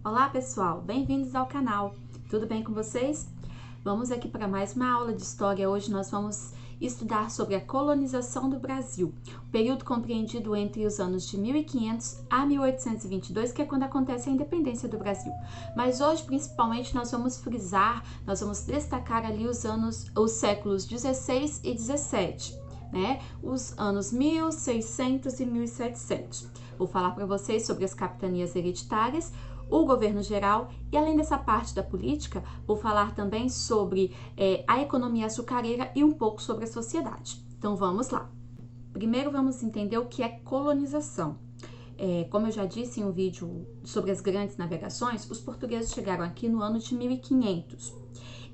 Olá pessoal, bem-vindos ao canal. Tudo bem com vocês? Vamos aqui para mais uma aula de história. Hoje nós vamos estudar sobre a colonização do Brasil, o período compreendido entre os anos de 1500 a 1822, que é quando acontece a independência do Brasil. Mas hoje, principalmente, nós vamos frisar, nós vamos destacar ali os séculos 16 e 17, né? Os anos 1600 e 1700. Vou falar para vocês sobre as capitanias hereditárias, o governo geral e, além dessa parte da política, vou falar também sobre a economia açucareira e um pouco sobre a sociedade. Então vamos lá. Primeiro vamos entender o que é colonização. Como eu já disse em um vídeo sobre as grandes navegações, os portugueses chegaram aqui no ano de 1500.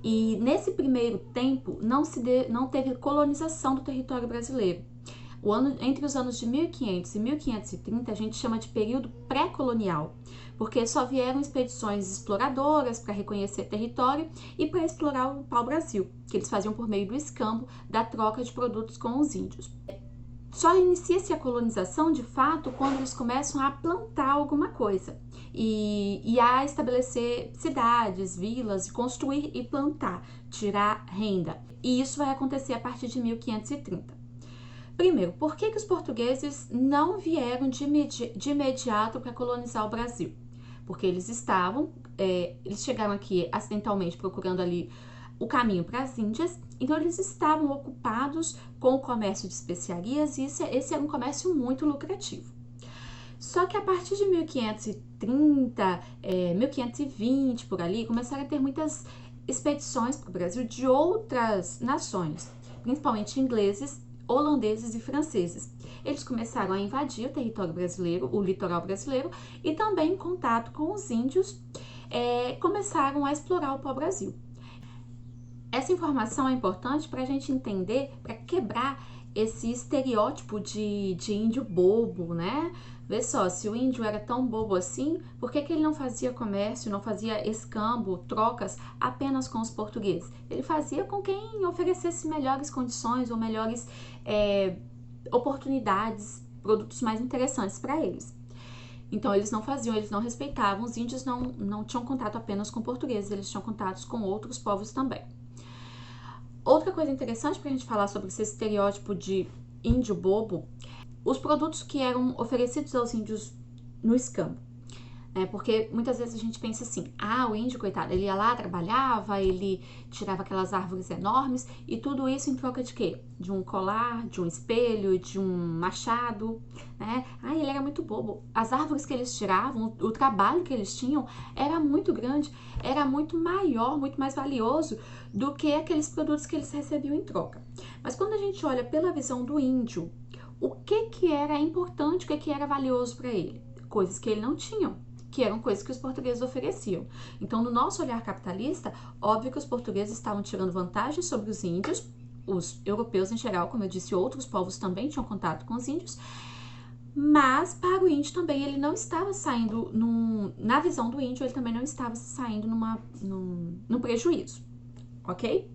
E nesse primeiro tempo não teve colonização do território brasileiro. Entre os anos de 1500 e 1530 a gente chama de período pré-colonial, porque só vieram expedições exploradoras para reconhecer território e para explorar o pau-brasil, que eles faziam por meio do escambo, da troca de produtos com os índios. Só inicia-se a colonização, de fato, quando eles começam a plantar alguma coisa e a estabelecer cidades, vilas, construir e plantar, tirar renda. E isso vai acontecer a partir de 1530. Primeiro, por que os portugueses não vieram de imediato para colonizar o Brasil? Porque eles chegaram aqui acidentalmente procurando ali o caminho para as Índias, então eles estavam ocupados com o comércio de especiarias e esse era um comércio muito lucrativo. Só que a partir de 1530, 1520, por ali, começaram a ter muitas expedições para o Brasil de outras nações, principalmente ingleses, holandeses e franceses. Eles começaram a invadir o território brasileiro, o litoral brasileiro, e também em contato com os índios, começaram a explorar o pau-brasil. Essa informação é importante para a gente entender, para quebrar esse estereótipo de índio bobo, né? Vê só, se o índio era tão bobo assim, por que ele não fazia comércio, não fazia escambo, trocas apenas com os portugueses? Ele fazia com quem oferecesse melhores condições ou melhores oportunidades, produtos mais interessantes para eles. Então eles não faziam, eles não respeitavam, os índios não tinham contato apenas com portugueses, eles tinham contatos com outros povos também. Outra coisa interessante para a gente falar sobre esse estereótipo de índio bobo, os produtos que eram oferecidos aos índios no escambo, né? Porque muitas vezes a gente pensa assim, o índio, coitado, ele ia lá, trabalhava, ele tirava aquelas árvores enormes e tudo isso em troca de quê? De um colar, de um espelho, de um machado, né? Ele era muito bobo. As árvores que eles tiravam, o trabalho que eles tinham era muito grande, era muito maior, muito mais valioso do que aqueles produtos que eles recebiam em troca. Mas quando a gente olha pela visão do índio, o que era importante, o que era valioso para ele? Coisas que ele não tinha, que eram coisas que os portugueses ofereciam. Então, no nosso olhar capitalista, óbvio que os portugueses estavam tirando vantagem sobre os índios, os europeus em geral, como eu disse, outros povos também tinham contato com os índios, mas para o índio também ele não estava saindo, na visão do índio, ele também não estava saindo num prejuízo, ok?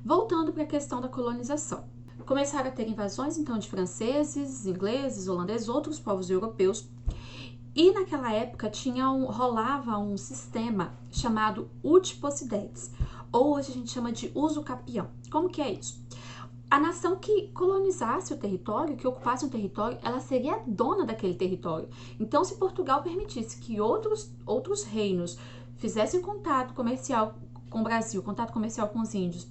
Voltando para a questão da colonização. Começaram a ter invasões, então, de franceses, ingleses, holandeses, outros povos europeus. E naquela época rolava um sistema chamado Uti Possidetis, ou hoje a gente chama de uso capião. Como que é isso? A nação que colonizasse o território, que ocupasse um território, ela seria dona daquele território. Então, se Portugal permitisse que outros reinos fizessem contato comercial com o Brasil, contato comercial com os índios,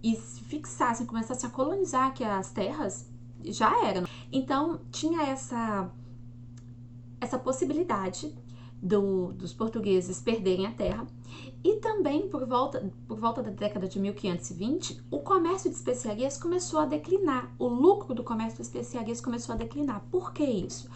e se fixassem, começassem a colonizar aqui as terras, já era. Então, tinha essa possibilidade dos portugueses perderem a terra. E também, por volta da década de 1520, o comércio de especiarias começou a declinar. O lucro do comércio de especiarias começou a declinar. Por que isso?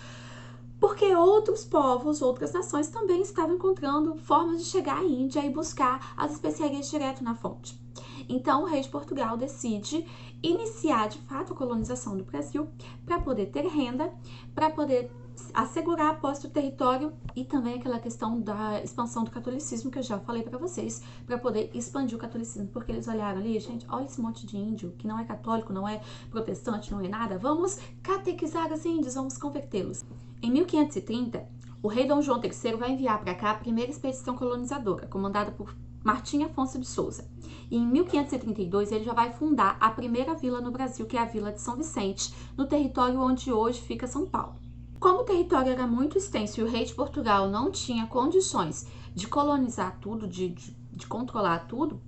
Porque outros povos, outras nações também estavam encontrando formas de chegar à Índia e buscar as especiarias direto na fonte. Então, o rei de Portugal decide iniciar, de fato, a colonização do Brasil para poder ter renda, para poder assegurar a posse do território e também aquela questão da expansão do catolicismo que eu já falei para vocês, para poder expandir o catolicismo, porque eles olharam ali, gente, olha esse monte de índio que não é católico, não é protestante, não é nada, vamos catequizar os índios, vamos convertê-los. Em 1530, o rei Dom João III vai enviar para cá a primeira expedição colonizadora, comandada por Martim Afonso de Souza. E em 1532 ele já vai fundar a primeira vila no Brasil, que é a Vila de São Vicente, no território onde hoje fica São Paulo. Como o território era muito extenso e o rei de Portugal não tinha condições de colonizar tudo, de controlar tudo,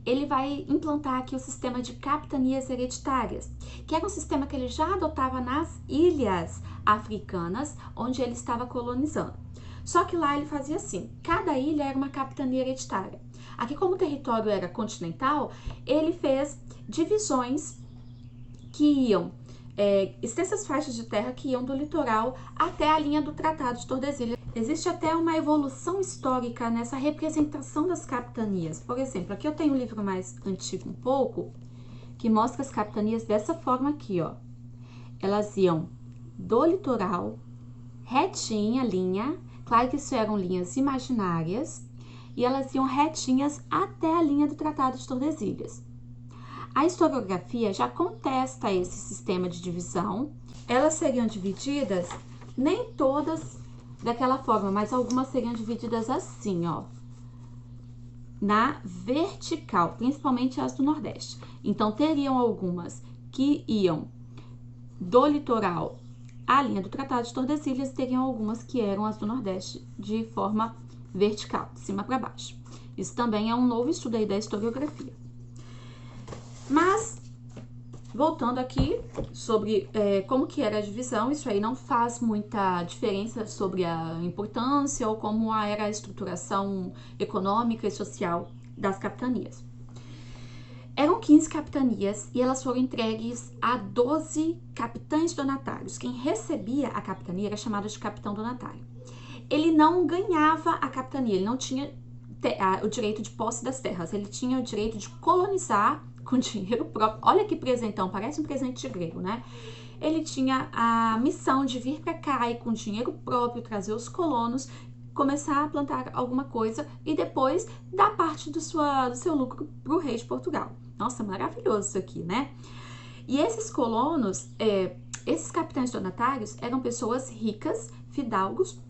ele vai implantar aqui o sistema de capitanias hereditárias, que era um sistema que ele já adotava nas ilhas africanas, onde ele estava colonizando. Só que lá ele fazia assim, cada ilha era uma capitania hereditária. Aqui, como o território era continental, ele fez divisões que iam, extensas faixas de terra que iam do litoral até a linha do Tratado de Tordesilhas. Existe até uma evolução histórica nessa representação das capitanias. Por exemplo, aqui eu tenho um livro mais antigo um pouco, que mostra as capitanias dessa forma aqui, ó. Elas iam do litoral, retinha, linha, claro que isso eram linhas imaginárias, e elas iam retinhas até a linha do Tratado de Tordesilhas. A historiografia já contesta esse sistema de divisão. Elas seriam divididas, nem todas daquela forma, mas algumas seriam divididas assim, ó, na vertical, principalmente as do Nordeste. Então, teriam algumas que iam do litoral à linha do Tratado de Tordesilhas, teriam algumas que eram as do Nordeste de forma vertical, de cima para baixo. Isso também é um novo estudo aí da historiografia. Mas, voltando aqui sobre como que era a divisão, isso aí não faz muita diferença sobre a importância ou como era a estruturação econômica e social das capitanias. Eram 15 capitanias e elas foram entregues a 12 capitães donatários. Quem recebia a capitania era chamado de capitão donatário. Ele não ganhava a capitania, ele não tinha o direito de posse das terras, ele tinha o direito de colonizar com dinheiro próprio. Olha que presentão, parece um presente de grego, né? Ele tinha a missão de vir para cá e com dinheiro próprio trazer os colonos, começar a plantar alguma coisa e depois dar parte do seu lucro para o rei de Portugal. Nossa, maravilhoso isso aqui, né? E esses colonos, esses capitães donatários eram pessoas ricas, fidalgos,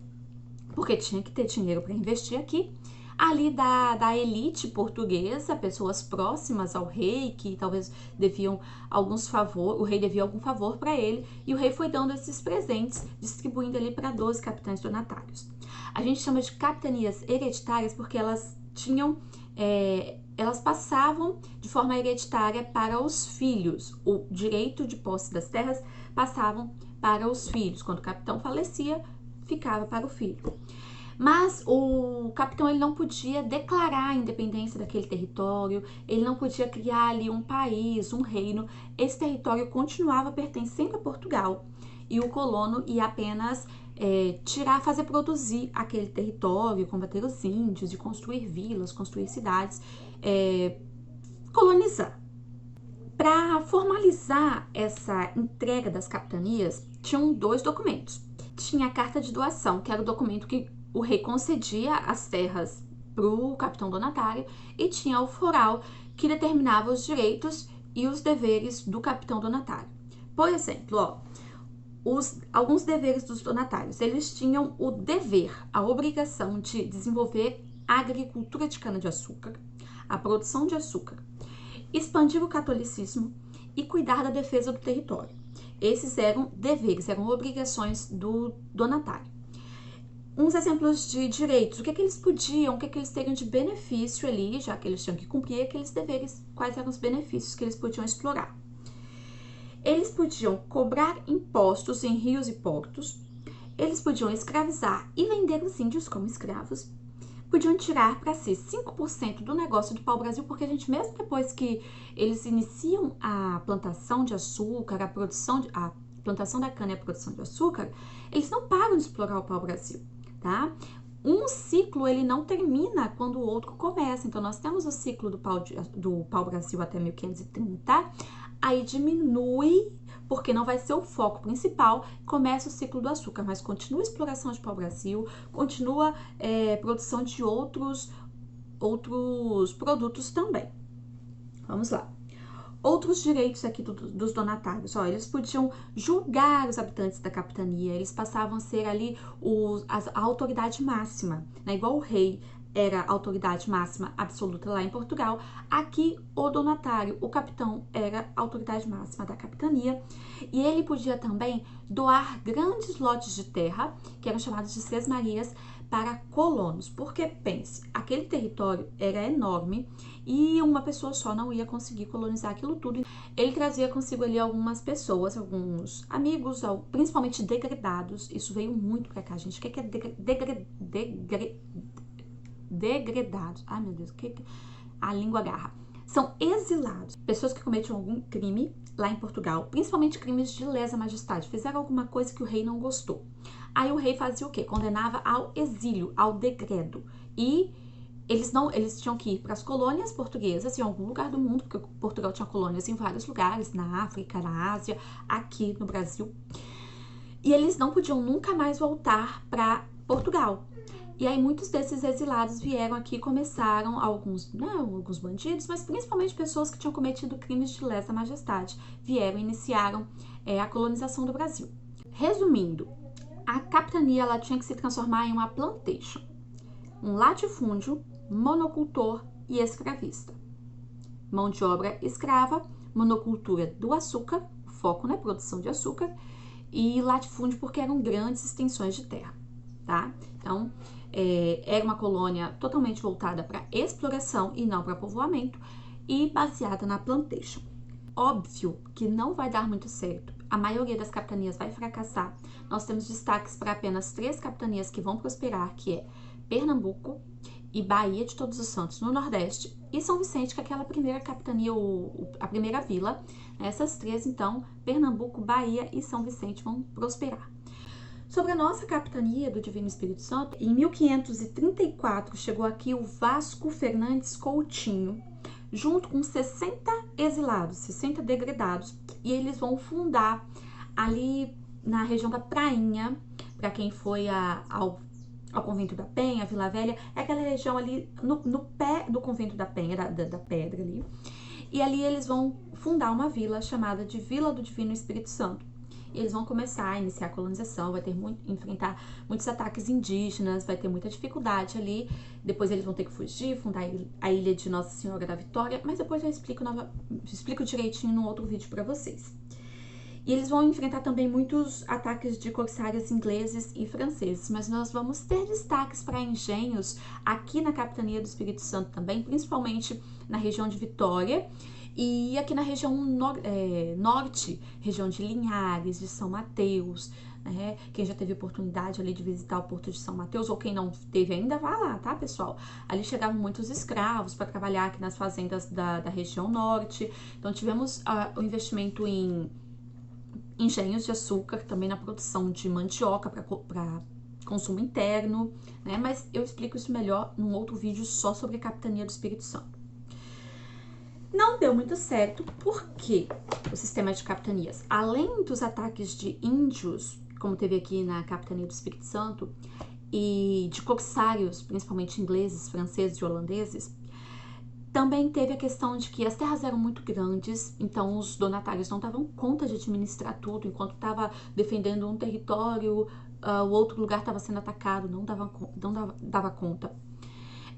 porque tinha que ter dinheiro para investir aqui, ali da elite portuguesa, pessoas próximas ao rei, que talvez deviam o rei devia algum favor para ele, e o rei foi dando esses presentes, distribuindo ali para 12 capitães donatários. A gente chama de capitanias hereditárias porque elas tinham, elas passavam de forma hereditária para os filhos, o direito de posse das terras passavam para os filhos, quando o capitão falecia, ficava para o filho. Mas o capitão ele não podia declarar a independência daquele território, ele não podia criar ali um país, um reino. Esse território continuava pertencendo a Portugal e o colono ia apenas fazer produzir aquele território, combater os índios, de construir vilas, construir cidades, colonizar. Para formalizar essa entrega das capitanias, tinham 2 documentos. Tinha a carta de doação, que era o documento que o rei concedia as terras para o capitão donatário, e tinha o foral, que determinava os direitos e os deveres do capitão donatário. Por exemplo, ó, alguns deveres dos donatários, eles tinham o dever, a obrigação de desenvolver a agricultura de cana-de-açúcar, a produção de açúcar, expandir o catolicismo e cuidar da defesa do território. Esses eram deveres, eram obrigações do donatário. Uns exemplos de direitos, o que eles podiam, o que eles teriam de benefício ali, já que eles tinham que cumprir aqueles deveres, quais eram os benefícios que eles podiam explorar. Eles podiam cobrar impostos em rios e portos, eles podiam escravizar e vender os índios como escravos, podiam tirar para si 5% do negócio do pau-brasil, porque a gente, mesmo depois que eles iniciam a plantação de açúcar, a plantação da cana e a produção de açúcar, eles não param de explorar o pau-brasil, tá? Um ciclo, ele não termina quando o outro começa. Então, nós temos o ciclo do pau-brasil até 1530, aí diminui, porque não vai ser o foco principal, começa o ciclo do açúcar, mas continua a exploração de pau-brasil, continua produção de outros produtos também. Vamos lá. Outros direitos aqui dos donatários, ó, eles podiam julgar os habitantes da capitania, eles passavam a ser ali a autoridade máxima, né? Igual o rei era a autoridade máxima absoluta lá em Portugal, aqui o donatário, o capitão, era a autoridade máxima da capitania, e ele podia também doar grandes lotes de terra, que eram chamados de sesmarias, para colonos, porque pense, aquele território era enorme e uma pessoa só não ia conseguir colonizar aquilo tudo. Ele trazia consigo ali algumas pessoas, alguns amigos, principalmente degredados. Isso veio muito pra cá, gente. O que é degredados? Ai, meu Deus, a língua agarra. São exilados, pessoas que cometiam algum crime lá em Portugal, principalmente crimes de lesa majestade, fizeram alguma coisa que o rei não gostou. Aí o rei fazia o quê? Condenava ao exílio, ao degredo. E eles tinham que ir para as colônias portuguesas em algum lugar do mundo, porque Portugal tinha colônias em vários lugares, na África, na Ásia, aqui no Brasil. E eles não podiam nunca mais voltar para Portugal. E aí muitos desses exilados vieram aqui e começaram, alguns bandidos, mas principalmente pessoas que tinham cometido crimes de lesa majestade, vieram e iniciaram a colonização do Brasil. Resumindo, a capitania ela tinha que se transformar em uma plantation, um latifúndio, monocultor e escravista. Mão de obra escrava, monocultura do açúcar, foco na produção de açúcar, e latifúndio porque eram grandes extensões de terra, tá? Então, era uma colônia totalmente voltada para exploração e não para povoamento e baseada na plantation. Óbvio que não vai dar muito certo, a maioria das capitanias vai fracassar. Nós temos destaques para apenas 3 capitanias que vão prosperar, que é Pernambuco e Bahia de Todos os Santos no Nordeste e São Vicente, que é aquela primeira capitania, a primeira vila. Essas 3, então, Pernambuco, Bahia e São Vicente vão prosperar. Sobre a nossa capitania do Divino Espírito Santo, em 1534 chegou aqui o Vasco Fernandes Coutinho, junto com 60 exilados, 60 degredados, e eles vão fundar ali na região da Prainha, para quem foi ao Convento da Penha, Vila Velha, é aquela região ali no pé do Convento da Penha, da Pedra ali, e ali eles vão fundar uma vila chamada de Vila do Divino Espírito Santo. Eles vão começar a iniciar a colonização, vai ter enfrentar muitos ataques indígenas, vai ter muita dificuldade ali. Depois eles vão ter que fugir, fundar a ilha de Nossa Senhora da Vitória, mas depois eu explico direitinho num outro vídeo para vocês. E eles vão enfrentar também muitos ataques de corsários ingleses e franceses, mas nós vamos ter destaques para engenhos aqui na capitania do Espírito Santo também, principalmente na região de Vitória. E aqui na região norte, região de Linhares, de São Mateus, né? Quem já teve oportunidade ali de visitar o Porto de São Mateus, ou quem não teve ainda, vá lá, tá, pessoal? Ali chegavam muitos escravos para trabalhar aqui nas fazendas da região norte. Então tivemos o investimento em engenhos de açúcar, também na produção de mandioca para consumo interno, né? Mas eu explico isso melhor num outro vídeo só sobre a capitania do Espírito Santo. Não deu muito certo porque o sistema de capitanias, além dos ataques de índios, como teve aqui na capitania do Espírito Santo, e de corsários, principalmente ingleses, franceses e holandeses, também teve a questão de que as terras eram muito grandes, então os donatários não davam conta de administrar tudo, enquanto estava defendendo um território, o outro lugar estava sendo atacado, não dava conta.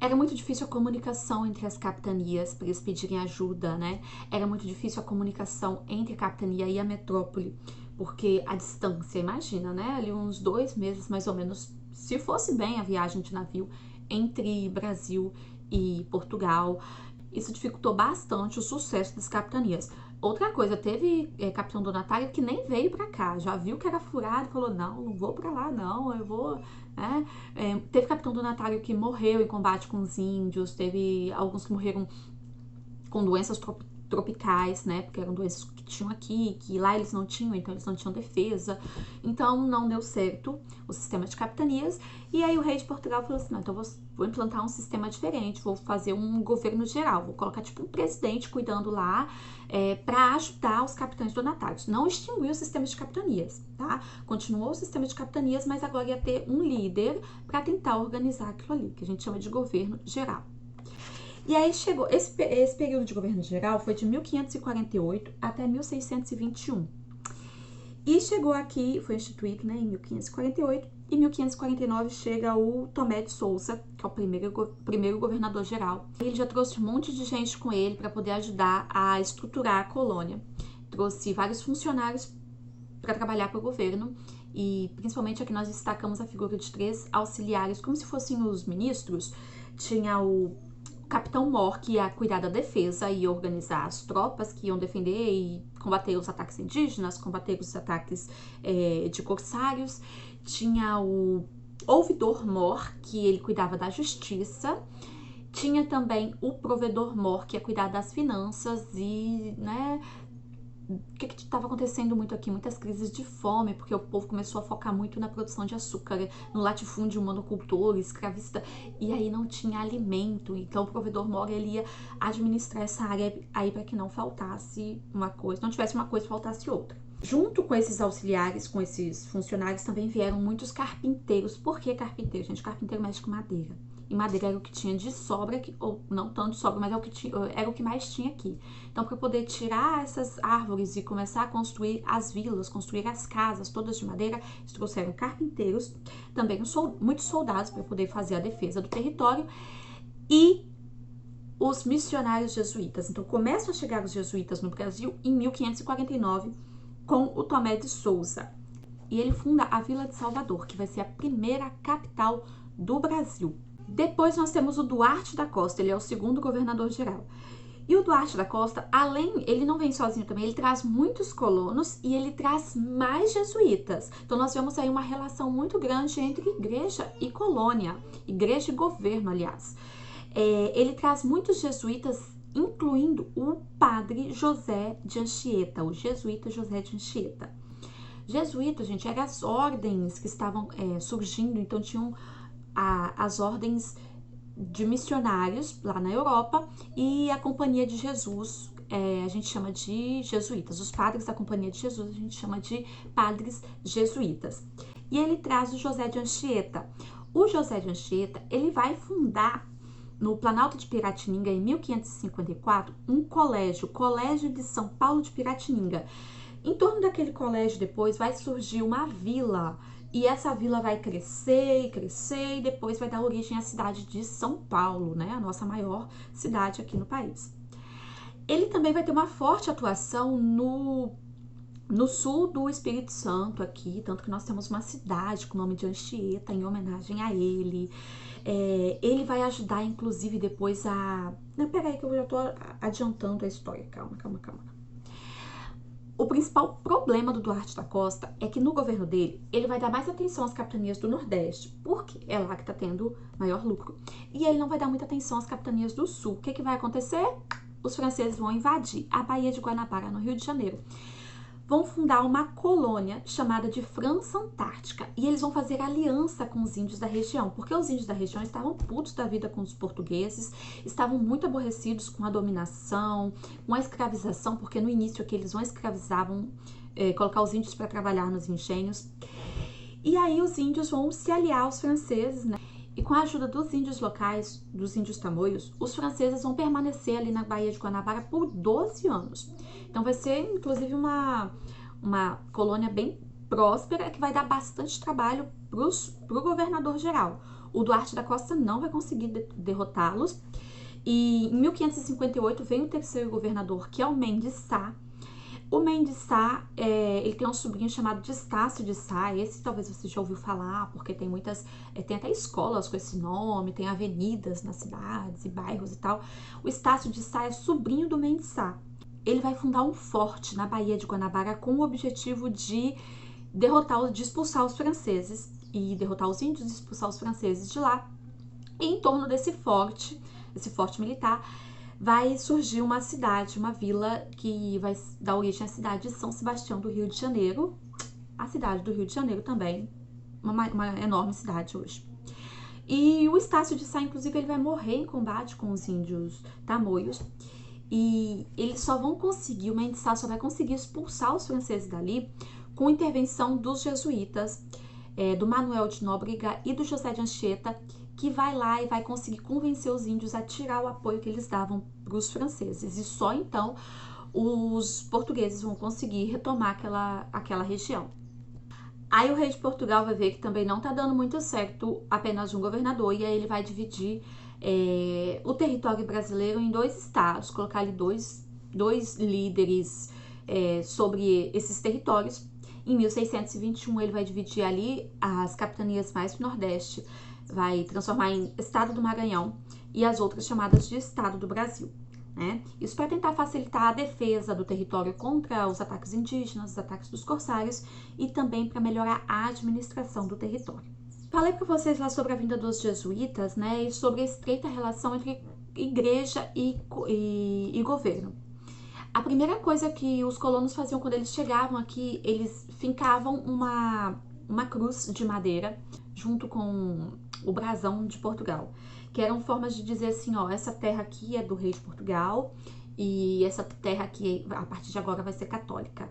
Era muito difícil a comunicação entre as capitanias para eles pedirem ajuda, né? Era muito difícil a comunicação entre a capitania e a metrópole, porque a distância, imagina, né? Ali uns 2 meses, mais ou menos, se fosse bem a viagem de navio entre Brasil e Portugal. Isso dificultou bastante o sucesso das capitanias. Outra coisa, teve capitão donatário que nem veio para cá, já viu que era furado e falou, não vou para lá não, eu vou... teve capitão donatário que morreu em combate com os índios, teve alguns que morreram com doenças tropicais, né, porque eram doenças que tinham aqui, que lá eles não tinham, então eles não tinham defesa, então não deu certo o sistema de capitanias, e aí o rei de Portugal falou assim, não, então vou implantar um sistema diferente, vou fazer um governo geral, vou colocar tipo um presidente cuidando lá, para ajudar os capitães donatários, não extinguiu o sistema de capitanias, tá? Continuou o sistema de capitanias, mas agora ia ter um líder para tentar organizar aquilo ali, que a gente chama de governo geral. E aí chegou, esse período de governo geral foi de 1548 até 1621. E chegou aqui, foi instituído, né, em 1548, e em 1549 chega o Tomé de Souza, que é o primeiro governador geral. Ele já trouxe um monte de gente com ele para poder ajudar a estruturar a colônia. Trouxe vários funcionários para trabalhar para o governo, e principalmente aqui nós destacamos a figura de 3 auxiliares, como se fossem os ministros. Tinha o Capitão Mor, que ia cuidar da defesa e organizar as tropas que iam defender e combater os ataques indígenas, combater os ataques de corsários. Tinha o Ouvidor Mor, que ele cuidava da justiça. Tinha também o Provedor Mor, que ia cuidar das finanças e, né, o que estava acontecendo muito aqui? Muitas crises de fome, porque o povo começou a focar muito na produção de açúcar, no latifúndio monocultor, escravista, e aí não tinha alimento. Então o provedor Mor, ele ia administrar essa área aí para que não faltasse uma coisa, não tivesse uma coisa e faltasse outra. Junto com esses auxiliares, com esses funcionários, também vieram muitos carpinteiros. Por que carpinteiro, gente? Carpinteiro mexe com madeira. E madeira era o que tinha de sobra, ou não tanto de sobra, mas era o que mais tinha aqui. Então, para poder tirar essas árvores e começar a construir as vilas, construir as casas todas de madeira, eles trouxeram carpinteiros, também muitos soldados para poder fazer a defesa do território, e os missionários jesuítas. Então, começam a chegar os jesuítas no Brasil em 1549, com o Tomé de Souza. E ele funda a Vila de Salvador, que vai ser a primeira capital do Brasil. Depois nós temos o Duarte da Costa, ele é o segundo governador geral. E o Duarte da Costa, ele não vem sozinho também, ele traz muitos colonos e ele traz mais jesuítas. Então nós vemos aí uma relação muito grande entre igreja e colônia, igreja e governo, aliás. Ele traz muitos jesuítas, incluindo o padre José de Anchieta, o jesuíta José de Anchieta. Jesuíta, gente, eram as ordens que estavam surgindo, então tinham as ordens de missionários lá na Europa e a Companhia de Jesus, a gente chama de jesuítas. Os padres da Companhia de Jesus a gente chama de padres jesuítas. E ele traz o José de Anchieta. O José de Anchieta, ele vai fundar no Planalto de Piratininga, em 1554, um colégio, o Colégio de São Paulo de Piratininga. Em torno daquele colégio, depois, vai surgir uma vila, e essa vila vai crescer e crescer, e depois vai dar origem à cidade de São Paulo, né? A nossa maior cidade aqui no país. Ele também vai ter uma forte atuação no sul do Espírito Santo aqui, tanto que nós temos uma cidade com o nome de Anchieta, em homenagem a ele. Ele vai ajudar, inclusive, depois a... Não, peraí que eu já tô adiantando a história, calma. O principal problema do Duarte da Costa é que no governo dele, ele vai dar mais atenção às capitanias do Nordeste, porque é lá que tá tendo maior lucro. E ele não vai dar muita atenção às capitanias do Sul. O que vai acontecer? Os franceses vão invadir a Baía de Guanabara, no Rio de Janeiro. Vão fundar uma colônia chamada de França Antártica, e eles vão fazer aliança com os índios da região, porque os índios da região estavam putos da vida com os portugueses, estavam muito aborrecidos com a dominação, com a escravização, porque no início aqui eles não escravizavam, colocar os índios para trabalhar nos engenhos. E aí os índios vão se aliar aos franceses, né? E com a ajuda dos índios locais, dos índios tamoios, os franceses vão permanecer ali na Baía de Guanabara por 12 anos. Então vai ser, inclusive, uma colônia bem próspera, que vai dar bastante trabalho para o governador geral. O Duarte da Costa não vai conseguir derrotá-los. E em 1558 vem o terceiro governador, que é o Mendes Sá. O Mendes Sá, ele tem um sobrinho chamado de Estácio de Sá. Esse talvez você já ouviu falar, porque tem muitas, tem até escolas com esse nome, tem avenidas nas cidades e bairros e tal. O Estácio de Sá é sobrinho do Mendes Sá. Ele vai fundar um forte na Baía de Guanabara com o objetivo de de expulsar os franceses e derrotar os índios, de expulsar os franceses de lá. E em torno desse forte militar, vai surgir uma cidade, uma vila que vai dar origem à cidade de São Sebastião do Rio de Janeiro. A cidade do Rio de Janeiro também, uma enorme cidade hoje. E o Estácio de Sá, inclusive, ele vai morrer em combate com os índios tamoios. E eles só vão conseguir, o Mendes Sá só vai conseguir expulsar os franceses dali com intervenção dos jesuítas, do Manuel de Nóbrega e do José de Anchieta, que vai lá e vai conseguir convencer os índios a tirar o apoio que eles davam para os franceses. E só então os portugueses vão conseguir retomar aquela região. Aí o rei de Portugal vai ver que também não tá dando muito certo apenas um governador, e aí ele vai dividir o território brasileiro em 2 estados, colocar ali dois líderes sobre esses territórios. Em 1621 ele vai dividir ali as capitanias mais do Nordeste, vai transformar em Estado do Maranhão e as outras chamadas de Estado do Brasil. Isso para tentar facilitar a defesa do território contra os ataques indígenas, os ataques dos corsários, e também para melhorar a administração do território. Falei para vocês lá sobre a vinda dos jesuítas, e sobre a estreita relação entre igreja e governo. A primeira coisa que os colonos faziam quando eles chegavam aqui, eles fincavam uma cruz de madeira junto com o brasão de Portugal, que eram formas de dizer assim, ó, essa terra aqui é do rei de Portugal e essa terra aqui, a partir de agora, vai ser católica,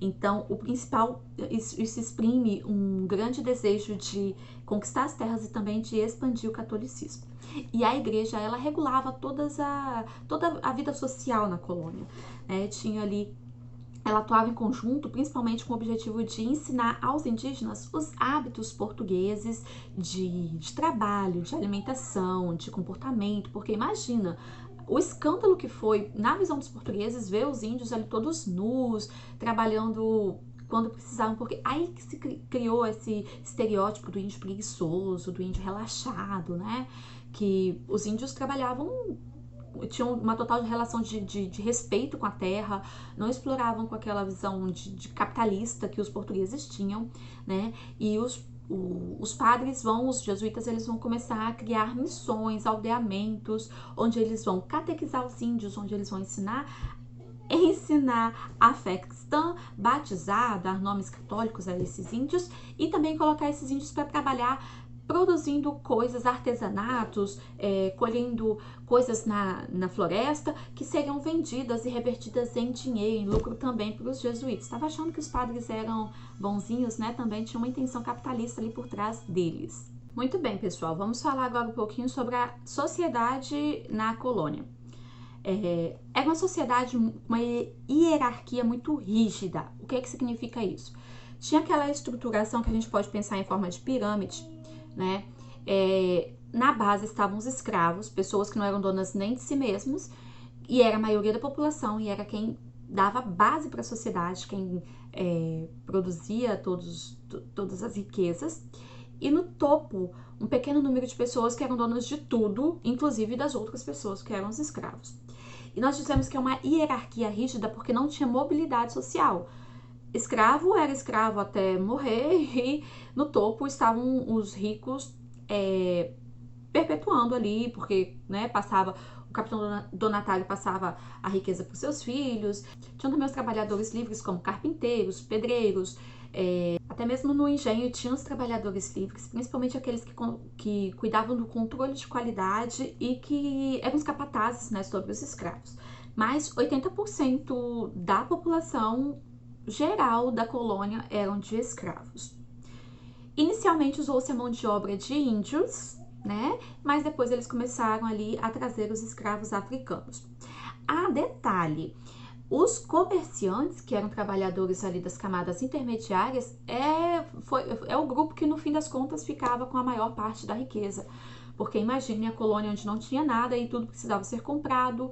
Então, o principal, isso exprime um grande desejo de conquistar as terras e também de expandir o catolicismo. E a igreja, ela regulava toda a vida social na colônia, Tinha ali, ela atuava em conjunto, principalmente com o objetivo de ensinar aos indígenas os hábitos portugueses de trabalho, de alimentação, de comportamento, porque imagina o escândalo que foi, na visão dos portugueses, ver os índios ali todos nus, trabalhando quando precisavam, porque aí que se criou esse estereótipo do índio preguiçoso, do índio relaxado, Que os índios trabalhavam, tinham uma total relação de respeito com a terra, não exploravam com aquela visão de capitalista que os portugueses tinham, E os padres os jesuítas, eles vão começar a criar missões, aldeamentos, onde eles vão catequizar os índios, onde eles vão ensinar a fé cristã, batizar, dar nomes católicos a esses índios e também colocar esses índios para trabalhar produzindo coisas, artesanatos, colhendo coisas na floresta que seriam vendidas e revertidas em dinheiro, em lucro também para os jesuítas. Estava achando que os padres eram bonzinhos, Também tinha uma intenção capitalista ali por trás deles. Muito bem, pessoal, vamos falar agora um pouquinho sobre a sociedade na colônia. É uma sociedade, uma hierarquia muito rígida. O que significa isso? Tinha aquela estruturação que a gente pode pensar em forma de pirâmide, Na base estavam os escravos, pessoas que não eram donas nem de si mesmos, e era a maioria da população, e era quem dava base para a sociedade, quem produzia todas as riquezas. E no topo, um pequeno número de pessoas que eram donas de tudo, inclusive das outras pessoas que eram os escravos. E nós dizemos que é uma hierarquia rígida porque não tinha mobilidade social. Escravo era escravo até morrer, e no topo estavam os ricos perpetuando ali, porque passava, o capitão donatário passava a riqueza para os seus filhos. Tinham também os trabalhadores livres, como carpinteiros, pedreiros, até mesmo no engenho tinha os trabalhadores livres, principalmente aqueles que cuidavam do controle de qualidade e que eram os capatazes, sobre os escravos. Mas 80% da população geral da colônia eram de escravos. Inicialmente usou-se a mão de obra de índios, mas depois eles começaram ali a trazer os escravos africanos. Detalhe, os comerciantes, que eram trabalhadores ali das camadas intermediárias, é o grupo que no fim das contas ficava com a maior parte da riqueza. Porque imagine a colônia onde não tinha nada e tudo precisava ser comprado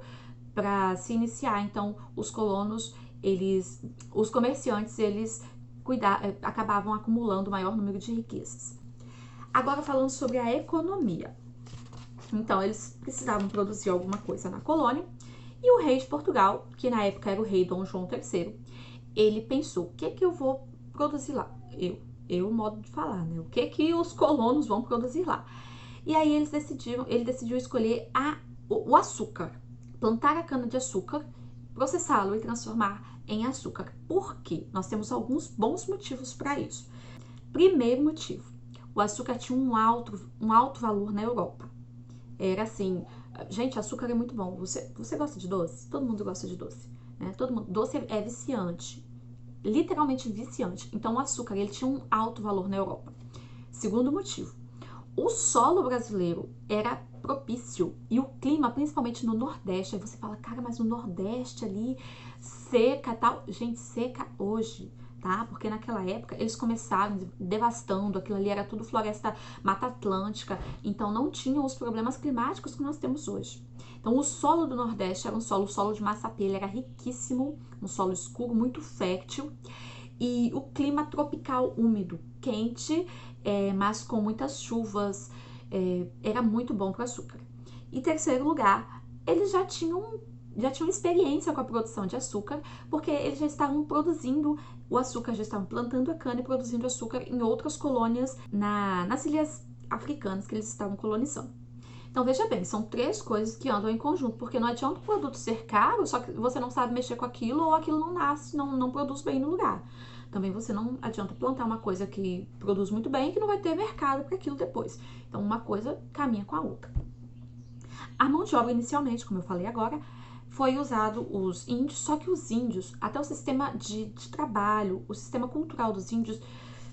para se iniciar. Então os colonos, os comerciantes, eles acabavam acumulando o maior número de riquezas. Agora falando sobre a economia. Então eles precisavam produzir alguma coisa na colônia, e o rei de Portugal, que na época era o rei Dom João III, ele pensou, o que eu vou produzir lá? Modo de falar, O que os colonos vão produzir lá? E aí ele decidiu escolher o açúcar, plantar a cana de açúcar, processá-lo e transformar em açúcar. Por quê? Nós temos alguns bons motivos para isso. Primeiro motivo, o açúcar tinha um alto valor na Europa. Era assim, gente, açúcar é muito bom. Você gosta de doce? Todo mundo gosta de doce, Doce é viciante, literalmente viciante. Então o açúcar, ele tinha um alto valor na Europa. Segundo motivo, O solo brasileiro era propício e o clima, principalmente no Nordeste, aí você fala, cara, mas no Nordeste ali, seca tal. Gente, seca hoje, tá? Porque naquela época eles começaram devastando, aquilo ali era tudo floresta, Mata Atlântica, então não tinham os problemas climáticos que nós temos hoje. Então o solo do Nordeste era um solo, o solo de massapê, ele era riquíssimo, um solo escuro, muito fértil, e o clima tropical úmido, quente, mas com muitas chuvas, era muito bom para o açúcar. Em terceiro lugar, eles já tinham experiência com a produção de açúcar, porque eles já estavam produzindo o açúcar, já estavam plantando a cana e produzindo açúcar em outras colônias nas ilhas africanas que eles estavam colonizando. Então veja bem, são três coisas que andam em conjunto, porque não adianta o produto ser caro, só que você não sabe mexer com aquilo ou aquilo não nasce, não produz bem no lugar. Também você não adianta plantar uma coisa que produz muito bem e que não vai ter mercado para aquilo depois. Então uma coisa caminha com a outra. A mão de obra inicialmente, como eu falei agora, foi usado os índios, só que os índios, até o sistema de trabalho, o sistema cultural dos índios,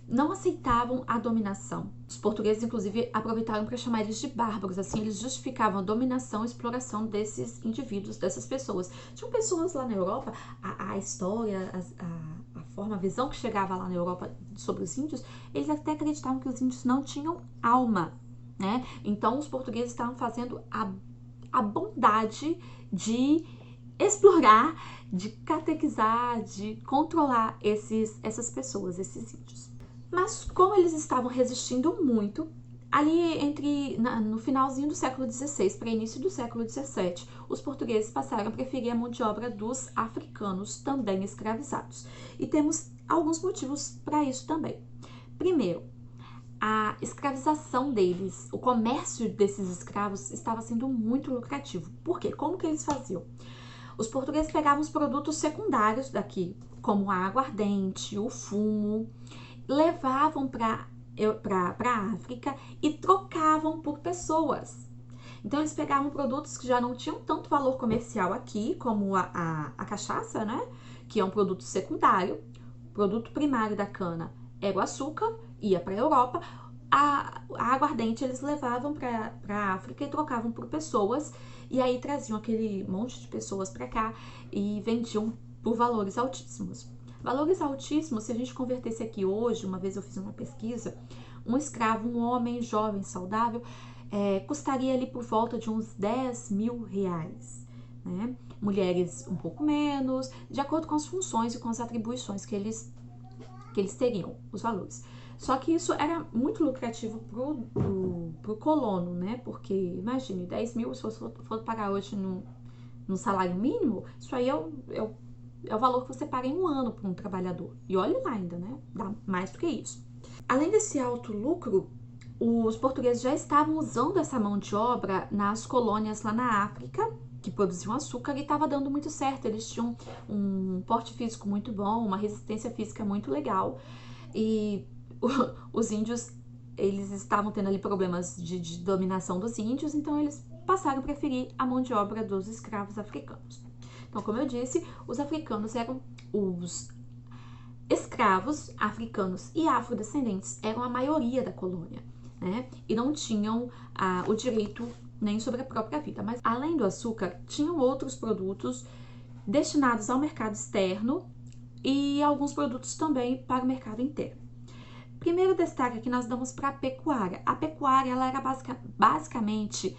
não aceitavam a dominação. Os portugueses, inclusive, aproveitaram para chamar eles de bárbaros, assim, eles justificavam a dominação e exploração desses indivíduos, dessas pessoas. Tinham pessoas lá na Europa, a história, a forma, a visão que chegava lá na Europa sobre os índios, eles até acreditavam que os índios não tinham alma, né? Então, os portugueses estavam fazendo a bondade de explorar, de catequizar, de controlar essas pessoas, esses índios. Mas como eles estavam resistindo muito, ali no finalzinho do século XVI para início do século XVII, os portugueses passaram a preferir a mão de obra dos africanos, também escravizados. E temos alguns motivos para isso também. Primeiro, a escravização deles, o comércio desses escravos estava sendo muito lucrativo. Por quê? Como que eles faziam? Os portugueses pegavam os produtos secundários daqui, como a aguardente, o fumo, levavam para a África e trocavam por pessoas. Então eles pegavam produtos que já não tinham tanto valor comercial aqui, como a cachaça, né? Que é um produto secundário. O produto primário da cana era o açúcar, ia para a Europa. A aguardente eles levavam para a África e trocavam por pessoas. E aí traziam aquele monte de pessoas para cá e vendiam por valores altíssimos. Valores altíssimos, se a gente convertesse aqui hoje, uma vez eu fiz uma pesquisa, um escravo, um homem jovem, saudável, custaria ali por volta de uns 10 mil reais, né? Mulheres um pouco menos, de acordo com as funções e com as atribuições que eles teriam, os valores. Só que isso era muito lucrativo pro colono, né? Porque, imagine, 10 mil, se você for pagar hoje no salário mínimo, isso aí é o valor que você paga em um ano para um trabalhador. E olha lá ainda, né? Dá mais do que isso. Além desse alto lucro, os portugueses já estavam usando essa mão de obra nas colônias lá na África, que produziam açúcar, e estava dando muito certo. Eles tinham um porte físico muito bom, uma resistência física muito legal. E os índios, eles estavam tendo ali problemas de dominação dos índios, então eles passaram a preferir a mão de obra dos escravos africanos. Então, como eu disse, os africanos eram os escravos africanos e afrodescendentes, eram a maioria da colônia, né? E não tinham o direito nem sobre a própria vida. Mas, além do açúcar, tinham outros produtos destinados ao mercado externo e alguns produtos também para o mercado interno. Primeiro destaque que nós damos para a pecuária. A pecuária, ela era basicamente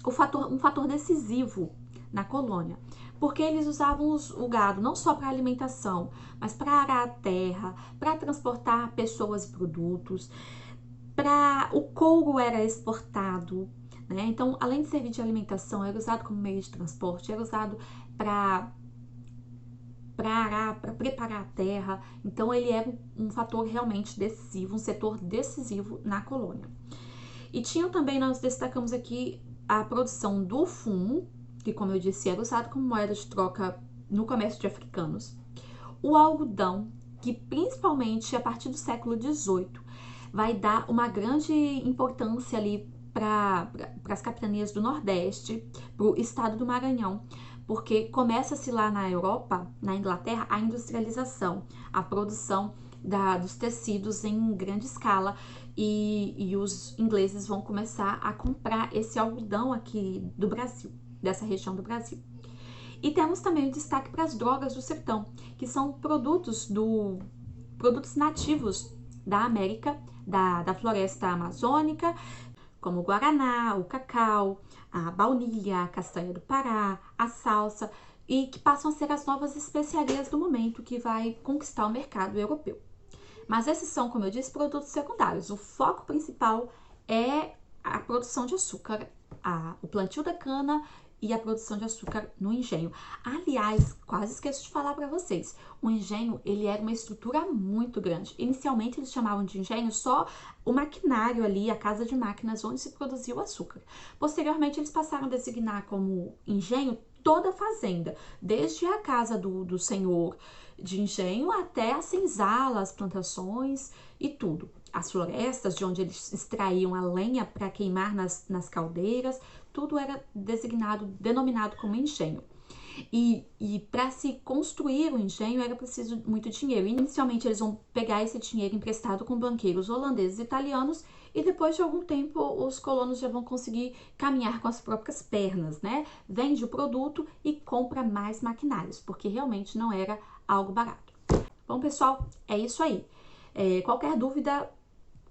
um fator decisivo na colônia, porque eles usavam o gado não só para alimentação, mas para arar a terra, para transportar pessoas e produtos, o couro era exportado, né? Então, além de servir de alimentação, era usado como meio de transporte, era usado para arar, para preparar a terra. Então, ele era um fator realmente decisivo, um setor decisivo na colônia. E tinham também, nós destacamos aqui, a produção do fumo, que, como eu disse, era usado como moeda de troca no comércio de africanos. O algodão, que principalmente a partir do século XVIII vai dar uma grande importância ali para as capitanias do Nordeste, para o estado do Maranhão, porque começa-se lá na Europa, na Inglaterra, a industrialização, a produção dos tecidos em grande escala, e os ingleses vão começar a comprar esse algodão aqui do Brasil, dessa região do Brasil. E temos também o destaque para as drogas do sertão, que são produtos nativos da América, da floresta amazônica, como o guaraná, o cacau, a baunilha, a castanha do Pará, a salsa, e que passam a ser as novas especiarias do momento que vai conquistar o mercado europeu. Mas esses são, como eu disse, produtos secundários. O foco principal é a produção de açúcar, o plantio da cana e a produção de açúcar no engenho. Aliás, quase esqueço de falar para vocês, o engenho, ele era uma estrutura muito grande. Inicialmente eles chamavam de engenho só o maquinário ali, a casa de máquinas onde se produzia o açúcar. Posteriormente eles passaram a designar como engenho toda a fazenda, desde a casa do senhor de engenho até a senzala, as plantações e tudo. As florestas de onde eles extraíam a lenha para queimar nas caldeiras, tudo era denominado como engenho. E para se construir o engenho era preciso muito dinheiro. Inicialmente eles vão pegar esse dinheiro emprestado com banqueiros holandeses e italianos, e depois de algum tempo os colonos já vão conseguir caminhar com as próprias pernas, né? Vende o produto e compra mais maquinários, porque realmente não era algo barato. Bom, pessoal, é isso aí. Qualquer dúvida,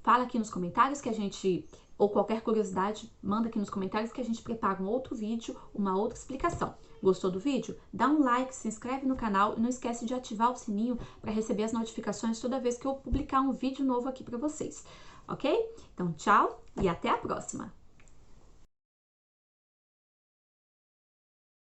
fala aqui nos comentários que a gente, ou qualquer curiosidade, manda aqui nos comentários que a gente prepara um outro vídeo, uma outra explicação. Gostou do vídeo? Dá um like, se inscreve no canal e não esquece de ativar o sininho para receber as notificações toda vez que eu publicar um vídeo novo aqui para vocês, ok? Então, tchau e até a próxima!